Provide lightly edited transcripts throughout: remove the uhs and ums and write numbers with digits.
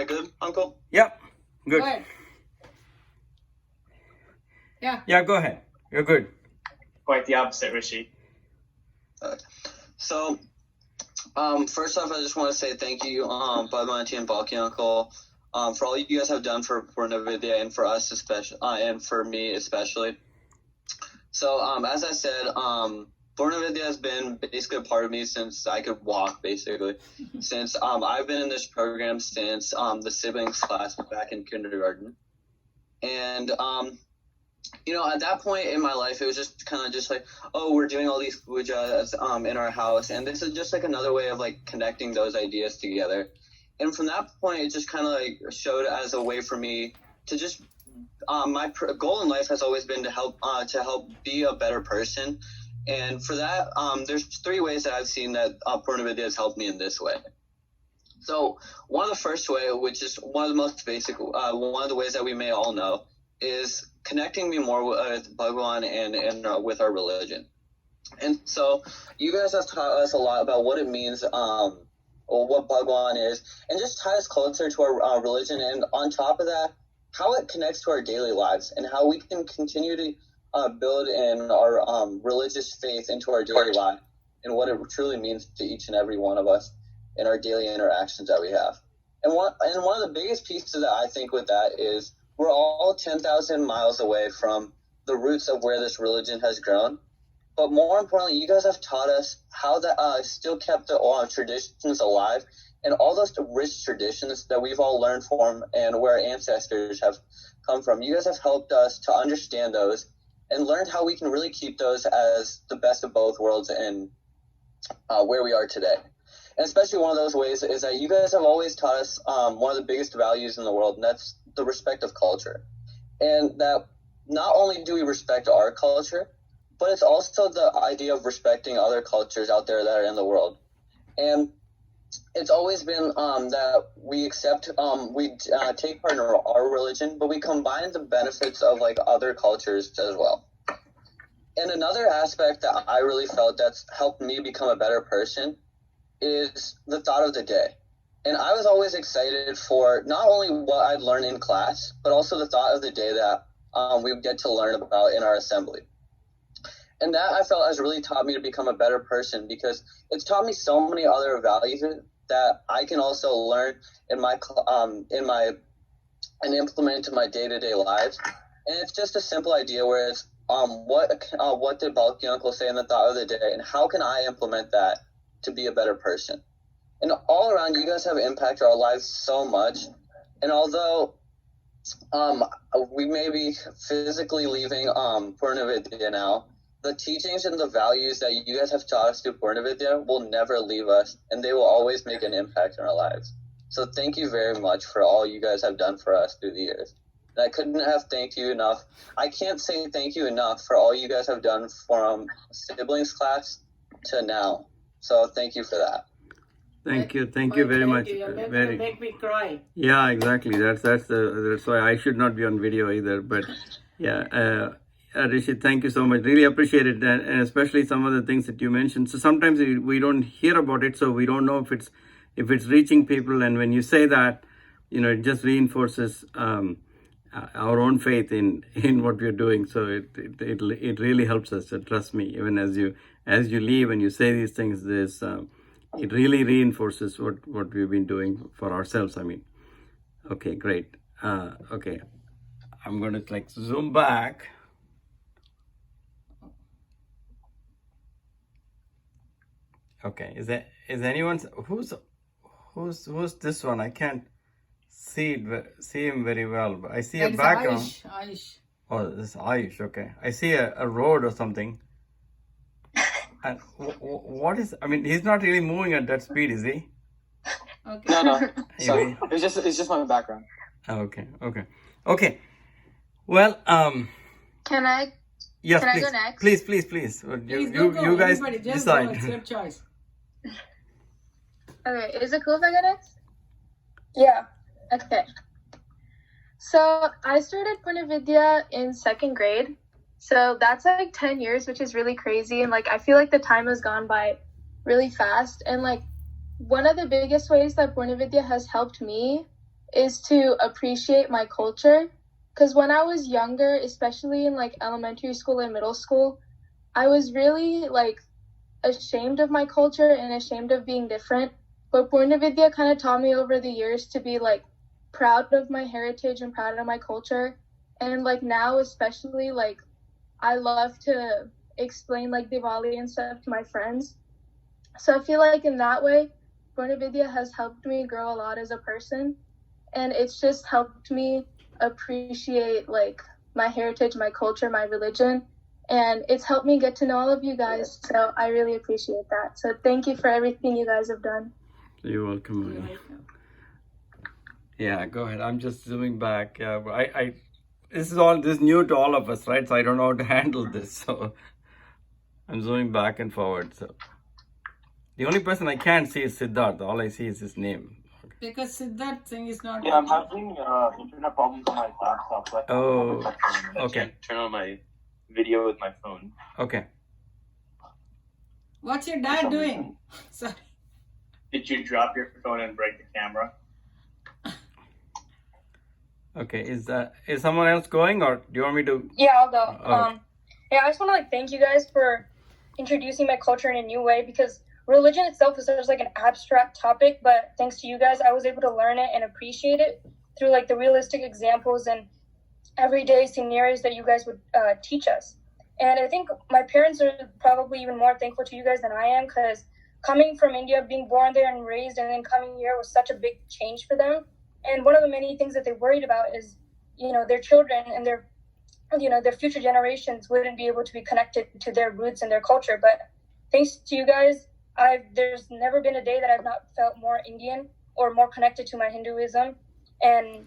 good, Uncle? Yep. Good. Go ahead. Yeah. Yeah, go ahead. You're good. Quite the opposite, Rishi. So, first off, I just want to say thank you, Padmanti and Balki Uncle, for all you guys have done for Purna Vidya and for us especially, and for me especially. So, as I said, Purna Vidya has been basically a part of me since I could walk, basically. Since I've been in this program since the siblings class back in kindergarten. And, at that point in my life, it was just kind of just like, oh, we're doing all these pujas in our house. And this is just like another way of like connecting those ideas together. And from that point, it just kind of like showed as a way for me to just, my goal in life has always been to help be a better person. And for that, there's 3 ways that I've seen that Purna Vidya has helped me in this way. So one of the first way, which is one of the most basic, one of the ways that we may all know, is connecting me more with Bhagwan and with our religion. And so you guys have taught us a lot about what it means, or what Bhagwan is, and just tie us closer to our religion. And on top of that, how it connects to our daily lives and how we can continue to build in our religious faith into our daily life and what it truly means to each and every one of us in our daily interactions that we have. And one of the biggest pieces that I think with that is we're all 10,000 miles away from the roots of where this religion has grown. But more importantly, you guys have taught us how that still kept the traditions alive and all those rich traditions that we've all learned from and where our ancestors have come from. You guys have helped us to understand those and learned how we can really keep those as the best of both worlds and where we are today. And especially one of those ways is that you guys have always taught us one of the biggest values in the world, and that's the respect of culture. And that not only do we respect our culture, but it's also the idea of respecting other cultures out there that are in the world. And it's always been that we accept, we take part in our religion, but we combine the benefits of like other cultures as well. And another aspect that I really felt that's helped me become a better person is the thought of the day. And I was always excited for not only what I'd learn in class, but also the thought of the day that we would get to learn about in our assembly. And that I felt has really taught me to become a better person because it's taught me so many other values that I can also learn in my and implement in my day-to-day lives. And it's just a simple idea where it's what did Balki Uncle say in the thought of the day, and how can I implement that to be a better person? And all around, you guys have impacted our lives so much. And although we may be physically leaving Purna Vidya now, the teachings and the values that you guys have taught us through Purna Vidya will never leave us, and they will always make an impact in our lives. So thank you very much for all you guys have done for us through the years. And I couldn't have thanked you enough. I can't say thank you enough for all you guys have done from siblings class to now. So thank you for that. Thank you very much. You make me cry. Yeah, exactly. That's why I should not be on video either. But yeah, Rishi, thank you so much. Really appreciate it, and especially some of the things that you mentioned. So sometimes we don't hear about it, so we don't know if it's reaching people. And when you say that, it just reinforces our own faith in what we're doing. So it really helps us. So trust me, even as you leave and you say these things, it really reinforces what we've been doing for ourselves. I mean, okay, great. Okay, I'm going to zoom back. Okay, is anyone who's this one? I can't see him very well, but I see a background. Ayush. Oh, this is Ayush. Okay, I see a road or something. And what is? I mean, he's not really moving at that speed, is he? Okay. No. Sorry, it's just my background. Okay. Well, Can I? yes, Can I please, go next? please. Please You go. guys Everybody, just decide. go. It's your choice. Okay, is it cool if I go next? Yeah. Okay. So I started Purna Vidya in 2nd grade. So that's 10 years, which is really crazy. And I feel like the time has gone by really fast. And one of the biggest ways that Purna Vidya has helped me is to appreciate my culture. Because when I was younger, especially in like elementary school and middle school, I was really like ashamed of my culture and ashamed of being different. But Purna Vidya kind of taught me over the years to be like proud of my heritage and proud of my culture. And like now, especially, like I love to explain like Diwali and stuff to my friends. So I feel like in that way, Purna Vidya has helped me grow a lot as a person. And it's just helped me appreciate like my heritage, my culture, my religion. And it's helped me get to know all of you guys. So I really appreciate that. So thank you for everything you guys have done. You're welcome. You're Mani. welcome. Yeah, go ahead. I'm just zooming back. This is new to all of us, right? So I don't know how to handle this. So I'm zooming back and forward. So the only person I can't see is Siddharth. All I see is his name. Because Siddharth thing is not. Yeah, I'm having internet problems on my laptop. So I Oh, I okay. can't turn on my video with my phone. Okay. What's your dad doing? Sorry. Did you drop your phone and break the camera? Okay. Is someone else going, or do you want me to? Yeah, I'll go. Oh. Yeah, I just want to thank you guys for introducing my culture in a new way, because religion itself is such like an abstract topic, but thanks to you guys, I was able to learn it and appreciate it through like the realistic examples and everyday scenarios that you guys would teach us. And I think my parents are probably even more thankful to you guys than I am, because coming from India, being born there and raised, and then coming here was such a big change for them. And one of the many things that they worried about is, their children and their future generations wouldn't be able to be connected to their roots and their culture. But thanks to you guys, there's never been a day that I've not felt more Indian or more connected to my Hinduism. And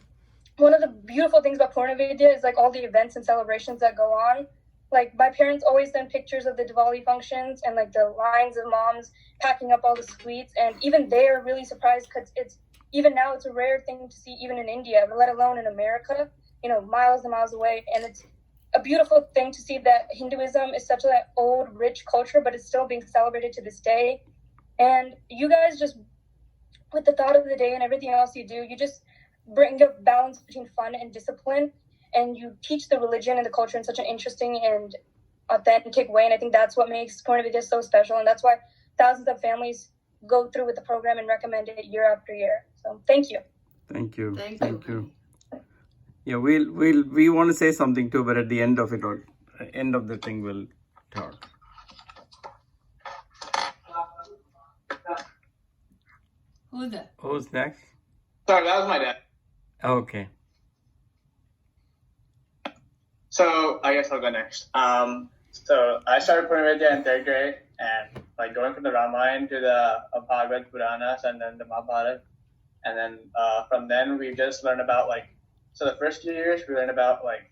one of the beautiful things about Purna Vidya is like all the events and celebrations that go on. Like my parents always send pictures of the Diwali functions and like the lines of moms packing up all the sweets. And even they are really surprised, because even now it's a rare thing to see even in India, let alone in America, miles and miles away. And it's a beautiful thing to see that Hinduism is such an old, rich culture, but it's still being celebrated to this day. And you guys just, with the thought of the day and everything else you do, you just bring a balance between fun and discipline, and you teach the religion and the culture in such an interesting and authentic way. And I think that's what makes Purna Vidya so special, and that's why thousands of families go through with the program and recommend it year after year. So thank you. Thank you. Thank you. Yeah, we want to say something too, but at the end of it, or end of the thing, we'll talk. Who's that? Who's next? Sorry, that was my dad. Okay. So I guess I'll go next. So I started Purna Vidya in 3rd grade, and like going from the Ramayana to the Bhagavad Puranas and then the Mahabharata, and then from then we just learned about so the first few years we learned about like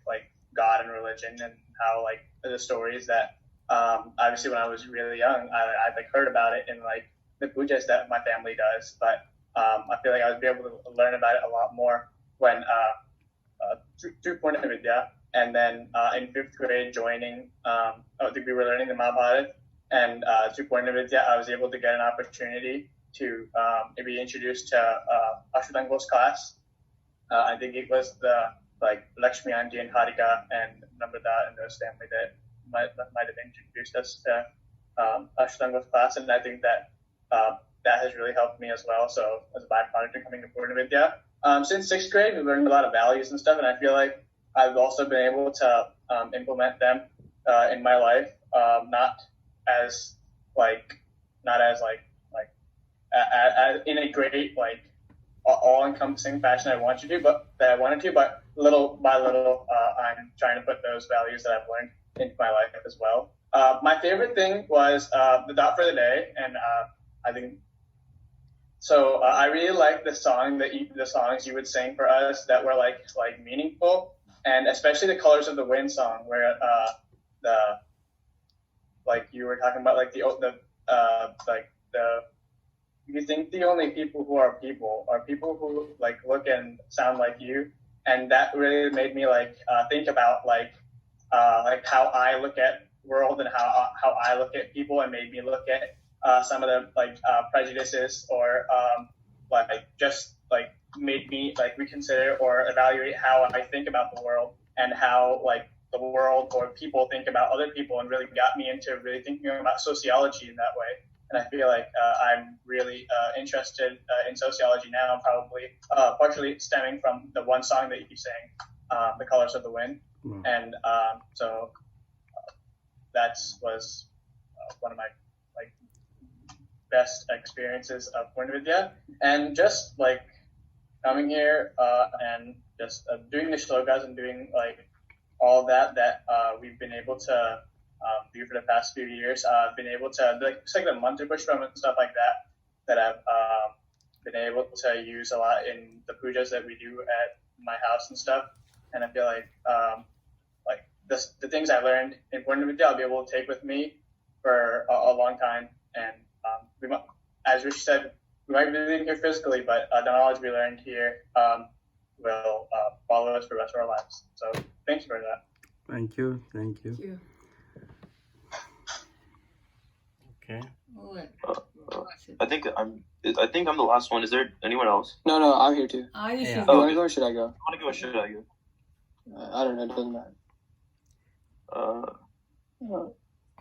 God and religion, and how like the stories that obviously when I was really young I like heard about it in like the pujas that my family does, but I feel like I was able to learn about it a lot more when through Purna Vidya. And then in 5th grade, joining, we were learning the Mahabharata, and through Purna Vidya, I was able to get an opportunity to be introduced to Ashutango's class. I think it was the Lakshmi Auntie and Harika and Namrata and those family that might have introduced us to Ashutango's class, and I think that that has really helped me as well. So as a byproduct of coming to Purna Vidya, since 6th grade, we learned a lot of values and stuff, and I feel like I've also been able to implement them in my life, not as in a great all-encompassing fashion I wanted to, but little by little, I'm trying to put those values that I've learned into my life as well. My favorite thing was the thought for the day, and I think so. I really like the songs you would sing for us that were like meaningful. And especially the Colors of the Wind song, where you were talking about you think the only people who are people who look and sound like you, and that really made me think about how I look at world and how I look at people, and made me look at some of the prejudices or just made me like reconsider or evaluate how I think about the world and how like the world or people think about other people, and really got me into really thinking about sociology in that way. And I feel like I'm really interested in sociology now, probably partially stemming from the one song that you sang, "The Colors of the Wind," and so that was one of my like best experiences of Purna Vidya, and just like coming here and just doing the shlokas and doing like all that we've been able to do for the past few years. I've been able to like just like the mantra pushpam and stuff like that I've been able to use a lot in the pujas that we do at my house and stuff. And I feel like the things I learned in Purna Vidya I'll be able to take with me for a long time. And we might, as Rishi said, we might be living here physically, but the knowledge we learned here will follow us for the rest of our lives. So thanks for that. Thank you. Thank you. Okay. What? I think I'm the last one. Is there anyone else? No, I'm here too. Ayush Yeah. is You Oh, want to go or should I go? I want to go. Or should I go? I don't know. It doesn't matter.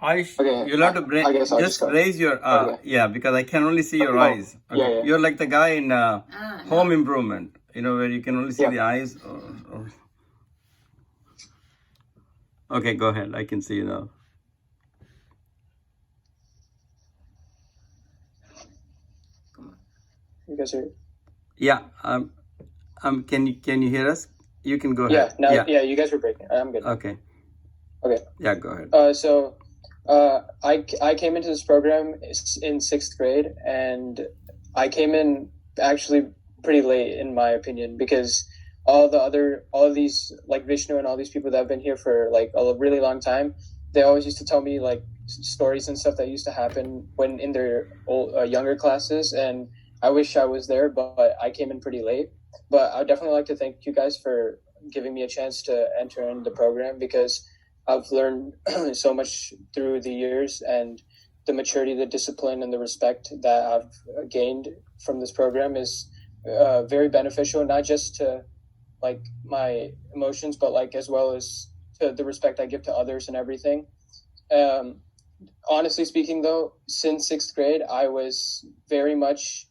Aish, Okay, you'll have to I guess I'll just just go. raise your Okay. yeah, because I can only see your Oh, eyes. yeah. You're like the guy in no. Home Improvement, where you can only see Yeah. the eyes. Okay, go ahead. I can see you now. You guys are. Yeah. Can you hear us? You can go Yeah. ahead. Now, yeah. You guys were breaking. I'm good. Okay. Okay. Yeah, go ahead. So, I came into this program in 6th grade, and I came in actually pretty late, in my opinion, because all of these like Vishnu and all these people that have been here for like a really long time, they always used to tell me like stories and stuff that used to happen when in their younger classes, and I wish I was there, but I came in pretty late. But I would definitely like to thank you guys for giving me a chance to enter in the program, because I've learned so much through the years, and the maturity, the discipline, and the respect that I've gained from this program is very beneficial, not just to like my emotions, but like as well as to the respect I give to others and everything. Honestly speaking, though, since 6th grade, I was very much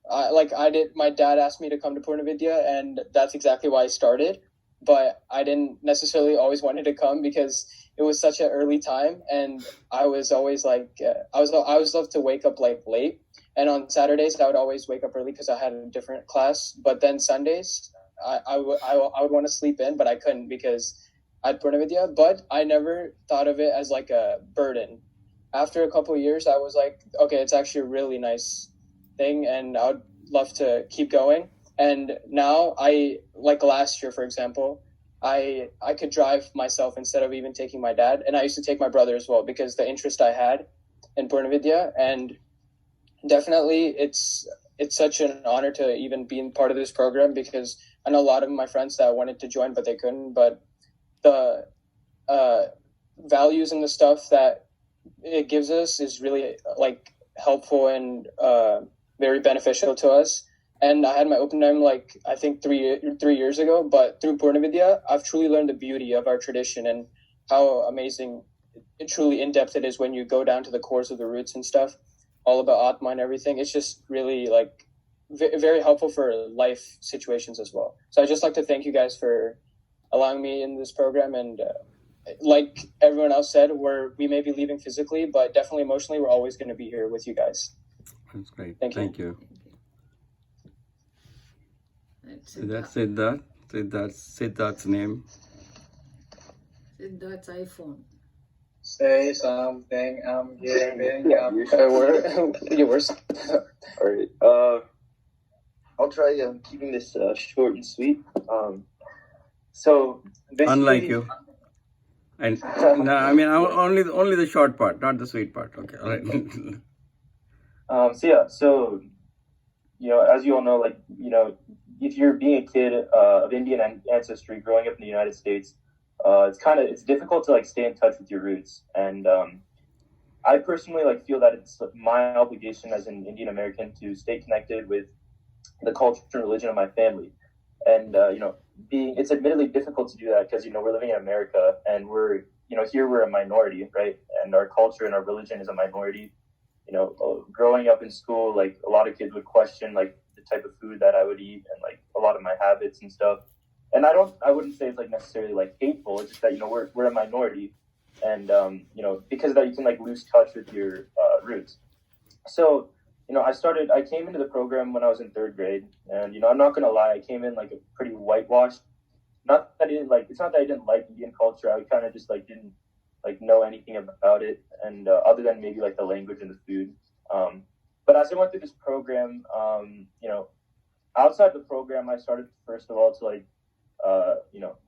my dad asked me to come to Purna Vidya, and that's exactly why I started. But I didn't necessarily always wanted to come because it was such an early time, and I was always like, I always loved to wake up like late, and on Saturdays I would always wake up early because I had a different class. But then Sundays, I would want to sleep in, but I couldn't because I had Purna Vidya. But I never thought of it as like a burden. After a couple of years, I was like, okay, it's actually a really nice thing, and I would love to keep going. And now like last year, for example, I could drive myself instead of even taking my dad. And I used to take my brother as well because the interest I had in Purna Vidya. And definitely it's such an honor to even be part of this program, because I know a lot of my friends that wanted to join, but they couldn't. But the values and the stuff that it gives us is really like helpful and very beneficial to us. And I had my open time like I think 3 years ago, but through Purna Vidya, I've truly learned the beauty of our tradition and how amazing it truly in depth it is when you go down to the cores of the roots and stuff, all about Atma and everything. It's just really like very helpful for life situations as well. So I just like to thank you guys for allowing me in this program. And like everyone else said, we may be leaving physically, but definitely emotionally, we're always going to be here with you guys. That's great. Thank you. That's So that's Siddharth. Siddharth's name. Siddharth's iPhone. Say something. I'm giving up. Yours. All right. I'll try keeping this short and sweet. So basically, Unlike you. And no, I mean only the short part, not the sweet part. Okay, all right. So as you all know, like if you're being a kid of Indian ancestry growing up in the United States, it's difficult to like stay in touch with your roots. And I personally feel that it's my obligation as an Indian American to stay connected with the culture and religion of my family. And it's admittedly difficult to do that because we're living in America, and we're here we're a minority, right? And our culture and our religion is a minority. Growing up in school, like a lot of kids would question like the type of food that I would eat and like a lot of my habits and stuff. And I wouldn't say it's like necessarily like hateful. It's just that we're a minority, and because of that you can like lose touch with your roots. So I came into the program when I was in 3rd grade, and I'm not gonna lie, I came in like a pretty whitewashed. Not that it's not that I didn't like Indian culture. I kind of just like didn't like know anything about it, and other than maybe like the language and the food. But as I went through this program, outside the program, I started first of all to like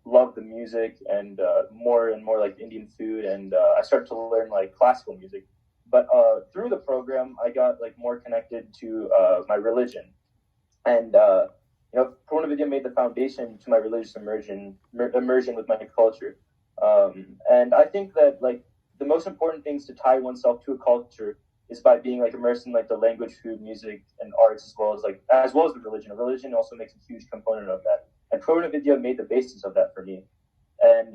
love the music and more and more like Indian food, and I started to learn like classical music. But through the program, I got like more connected to my religion, and Purna Vidya made the foundation to my religious immersion with my culture. And I think that like the most important things to tie oneself to a culture is by being like immersed in like the language, food, music, and arts, as well as the religion. Religion also makes a huge component of that, and Purna Vidya made the basis of that for me. And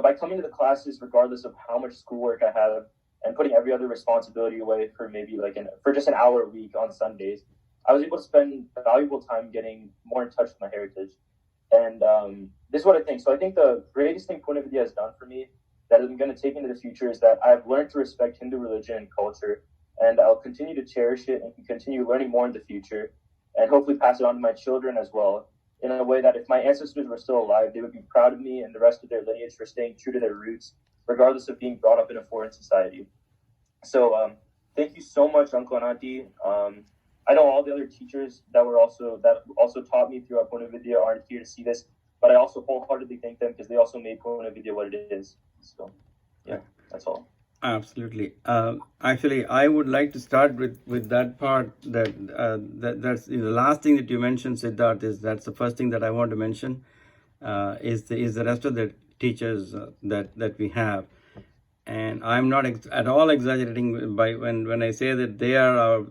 by coming to the classes, regardless of how much schoolwork I have, and putting every other responsibility away for maybe for just an hour a week on Sundays, I was able to spend valuable time getting more in touch with my heritage. And this is what I think. So I think the greatest thing Purna Vidya has done for me that I'm going to take into the future is that I've learned to respect Hindu religion and culture, and I'll continue to cherish it and continue learning more in the future, and hopefully pass it on to my children as well, in a way that if my ancestors were still alive, they would be proud of me and the rest of their lineage for staying true to their roots, regardless of being brought up in a foreign society. So thank you so much, Uncle and Auntie. I know all the other teachers that also taught me throughout Purna Vidya aren't here to see this, but I also wholeheartedly thank them because they also made Purna Vidya what it is. So, yeah, that's all. Absolutely. Actually, I would like to start with that part. That's the last thing that you mentioned, Siddharth. That's the first thing that I want to mention. Is the rest of the teachers that we have, and I'm not at all exaggerating by when I say that they are our,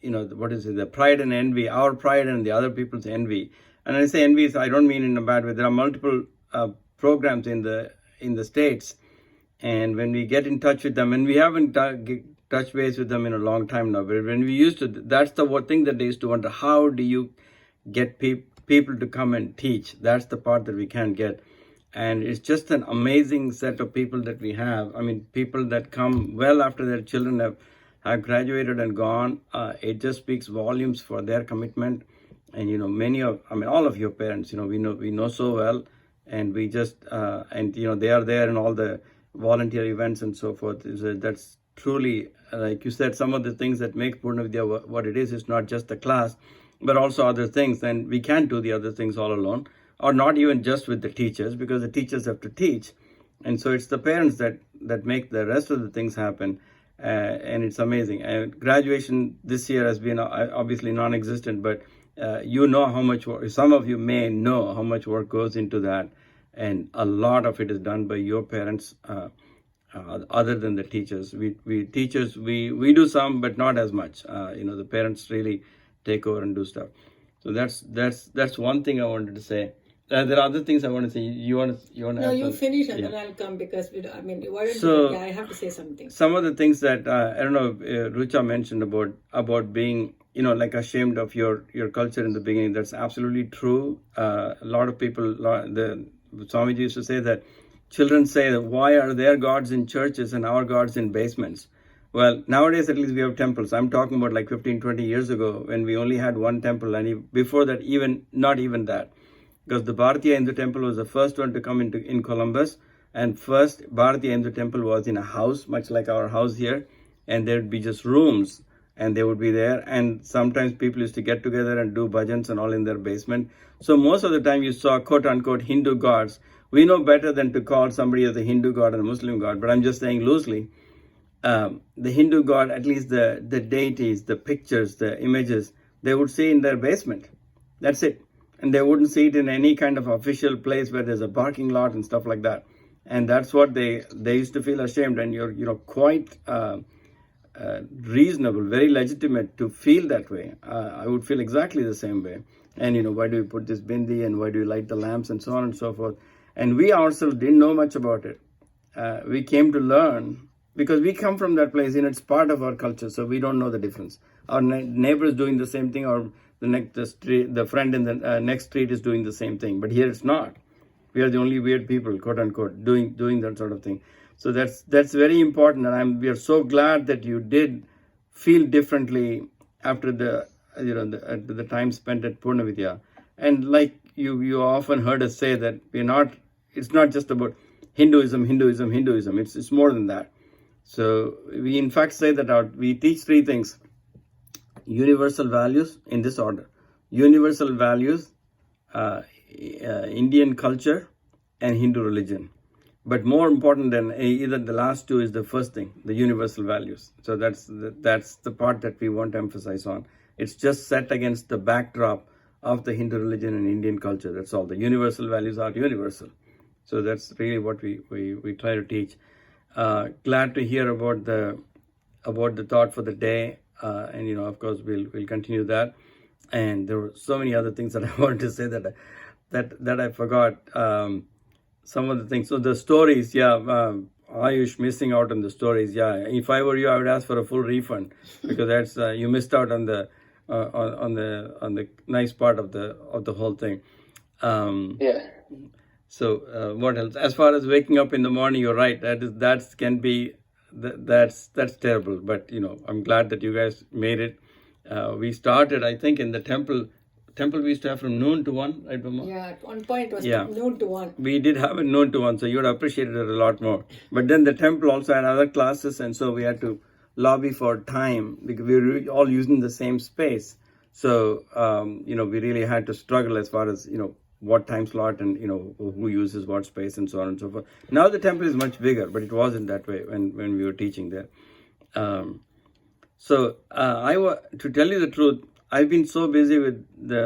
the pride and envy, our pride and the other people's envy. And when I say envy, I don't mean in a bad way. There are multiple programs in the States, and when we get in touch with them, and we haven't touched base with them in a long time now, but when we used to, that's the one thing that they used to wonder: how do you get people to come and teach? That's the part that we can't get. And it's just an amazing set of people that we have. I mean, people that come well after their children have graduated and gone. It just speaks volumes for their commitment. And all of your parents, we know so well, and we just they are there in all the volunteer events and so forth. That's truly, like you said, some of the things that make Purna Vidya what it is. It's not just the class, but also other things. And we can't do the other things all alone, or not even just with the teachers, because the teachers have to teach. And so it's the parents that make the rest of the things happen. And it's amazing. And graduation this year has been obviously non-existent, but how much work, some of you may know how much work goes into that. And a lot of it is done by your parents, other than the teachers. We teachers, we do some, but not as much. The parents really take over and do stuff. So that's one thing I wanted to say. There are other things I want to say. You want to? No, you finish and then I'll come because I have to say something. Some of the things that I don't know, Rucha mentioned about being like ashamed of your culture in the beginning. That's absolutely true. A lot of people, the Swamiji used to say that children say, why are their gods in churches and our gods in basements? Well, nowadays at least we have temples. I'm talking about like 15, 20 years ago when we only had one temple, and before that not even that. Because the Bharatiya Hindu temple was the first one to come in Columbus, and first Bharatiya Hindu temple was in a house, much like our house here, and there would be just rooms, and they would be there, and sometimes people used to get together and do bhajans and all in their basement. So most of the time you saw quote-unquote Hindu gods. We know better than to call somebody as a Hindu god and a Muslim god, but I'm just saying loosely. The Hindu god, at least the deities, the pictures, the images, they would see in their basement. That's it. And they wouldn't see it in any kind of official place where there's a parking lot and stuff like that. And that's what they used to feel ashamed. And you're quite reasonable, very legitimate to feel that way. I would feel exactly the same way. And, why do we put this bindi and why do we light the lamps and so on and so forth. And we ourselves didn't know much about it. We came to learn because we come from that place, it's part of our culture, so we don't know the difference. Our neighbor is doing the same thing, or the friend in the next street is doing the same thing. But here it's not. We are the only weird people, quote unquote, doing that sort of thing. So that's very important, and we are so glad that you did feel differently after the time spent at Purna Vidya. And like you often heard us say that it's not just about Hinduism. It's more than that. So we in fact say that we teach three things: universal values in this order, universal values, Indian culture, and Hindu religion. But more important than either the last two is the first thing, the universal values. So that's the part that we want to emphasize on. It's just set against the backdrop of the Hindu religion and Indian culture. That's all. The universal values are universal. So that's really what we try to teach. Glad to hear about the thought for the day, and of course we'll continue that. And there were so many other things that I wanted to say that I forgot. Some of the things. So the stories, Ayush missing out on the stories. Yeah, if I were you, I would ask for a full refund because that's you missed out on the nice part of the whole thing. Yeah. So what else? As far as waking up in the morning, you're right. That's terrible. But I'm glad that you guys made it. We started, I think, in the temple we used to have from noon to 1, right, Mama? Yeah, at one point it was noon to 1. We did have it noon to 1, so you would appreciate it a lot more. But then the temple also had other classes, and so we had to lobby for time because we were all using the same space. So, we really had to struggle as far as, what time slot and, who uses what space and so on and so forth. Now the temple is much bigger, but it wasn't that way when we were teaching there. To tell you the truth, I've been so busy with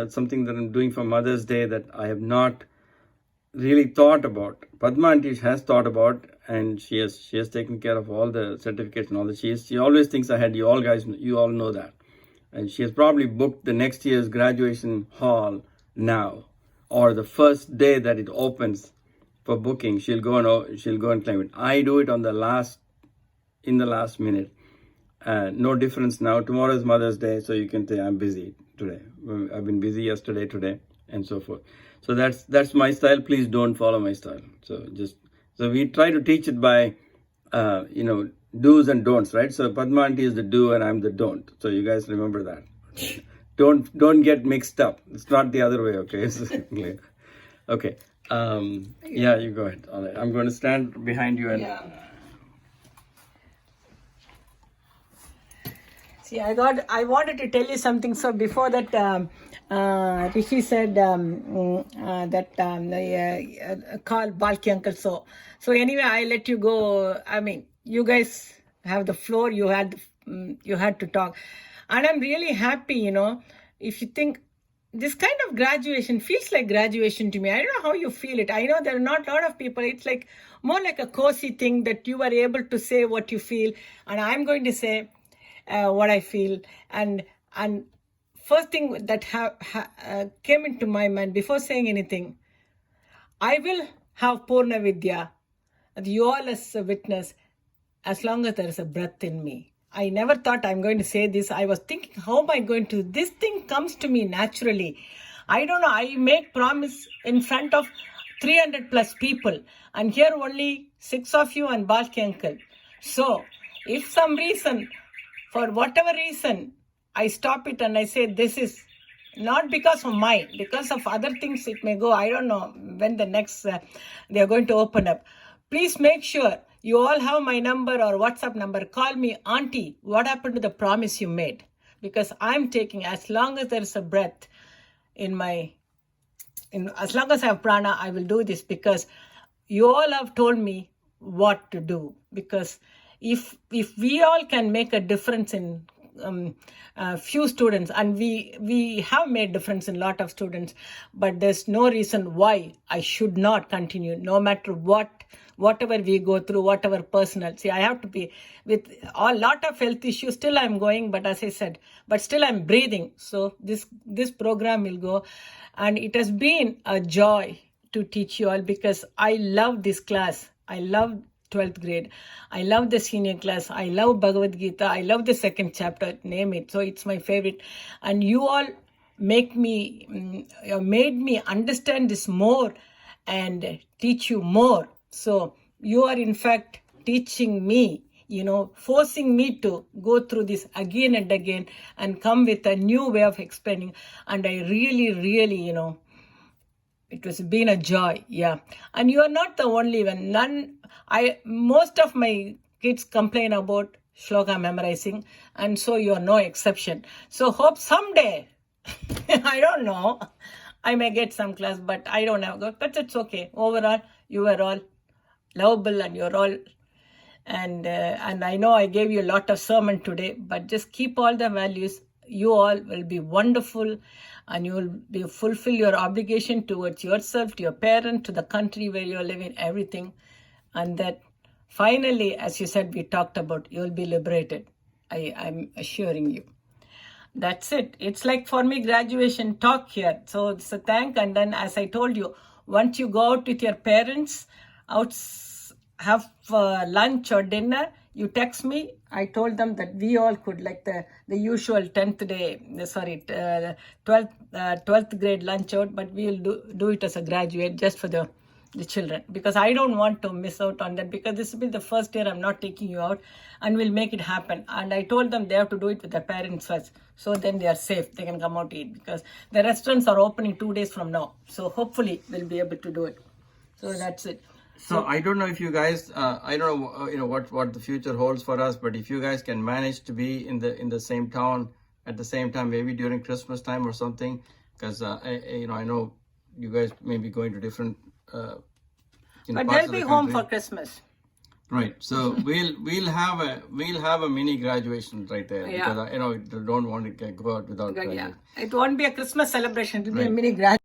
something that I'm doing for Mother's Day that I have not really thought about. Padma Aunty has thought about, and she has taken care of all the certificates and all that. She always thinks ahead. You all know that. And she has probably booked the next year's graduation hall now, or the first day that it opens for booking. She'll go and claim it. I do it in the last minute. No difference now. Tomorrow is Mother's Day, so you can say I'm busy today. I've been busy yesterday, today, and so forth. So that's my style. Please don't follow my style. So we try to teach it by, do's and don'ts, right? So Padma Aunty is the do and I'm the don't. So you guys remember that. Don't get mixed up. It's not the other way, okay? Okay. You go ahead. All right. I'm going to stand behind you and. Yeah. See, I wanted to tell you something. So before that, Rishi said that call Balki uncle. So anyway, I let you go. I mean, you guys have the floor. You had to talk, and I'm really happy. If you think this kind of graduation feels like graduation to me. I don't know how you feel it. I know there are not a lot of people. It's like more like a cozy thing that you were able to say what you feel, and I'm going to say what I feel. And first thing that came into my mind before saying anything, I will have Purna Vidya, you all as a witness, as long as there is a breath in me. I never thought I'm going to say this. I was thinking, how am I going to? This thing comes to me naturally. I don't know. I make promise in front of 300 plus people, and here only 6 of you and Balki uncle. So, if some reason, for whatever reason, I stop it and I say this is not because of mine, because of other things it may go. I don't know when the next they are going to open up. Please make sure you all have my number or WhatsApp number. Call me, Auntie, what happened to the promise you made? Because I'm taking, as long as there is a breath as long as I have prana, I will do this, because you all have told me what to do. Because if we all can make a difference in few students, and we have made difference in a lot of students, but there's no reason why I should not continue, no matter whatever we go through, whatever personal. See, I have to be with a lot of health issues. Still, I'm going, but as I said, but still I'm breathing. So this program will go, and it has been a joy to teach you all because I love this class. I love 12th grade. I love the senior class. I love Bhagavad Gita. I love the second chapter, name it. So it's my favorite. And you all made me understand this more and teach you more. So you are in fact teaching me, forcing me to go through this again and again and come with a new way of explaining. And I really, really, it has been a joy, yeah. And you are not the only one. Most of my kids complain about shloka memorizing, and so you are no exception. So hope someday, I don't know, I may get some class, but I don't have, but it's okay. Overall, you are all lovable and you're all, and I know I gave you a lot of sermon today, but just keep all the values. You all will be wonderful, and you will fulfill your obligation towards yourself, to your parent, to the country where you are living, everything. And that finally, as you said, we talked about, you will be liberated. I'm assuring you. That's it. It's like for me, graduation talk here. So it's a thank. And then as I told you, once you go out with your parents, have lunch or dinner, you text me. I told them that we all could, like the usual 12th grade lunch out, but we will do it as a graduate just for the children, because I don't want to miss out on that, because this will be the first year I'm not taking you out, and we'll make it happen. And I told them they have to do it with their parents first, so then they are safe, they can come out to eat, because the restaurants are opening 2 days from now, so hopefully we'll be able to do it. So that's it. So I don't know if you guys, I don't know, what the future holds for us, but if you guys can manage to be in the same town at the same time, maybe during Christmas time or something, because I know you guys may be going to different. But they'll be home for Christmas. Right. So we'll have a mini graduation right there, because I don't want to go out without. Yeah. It won't be a Christmas celebration. It will be a mini graduation.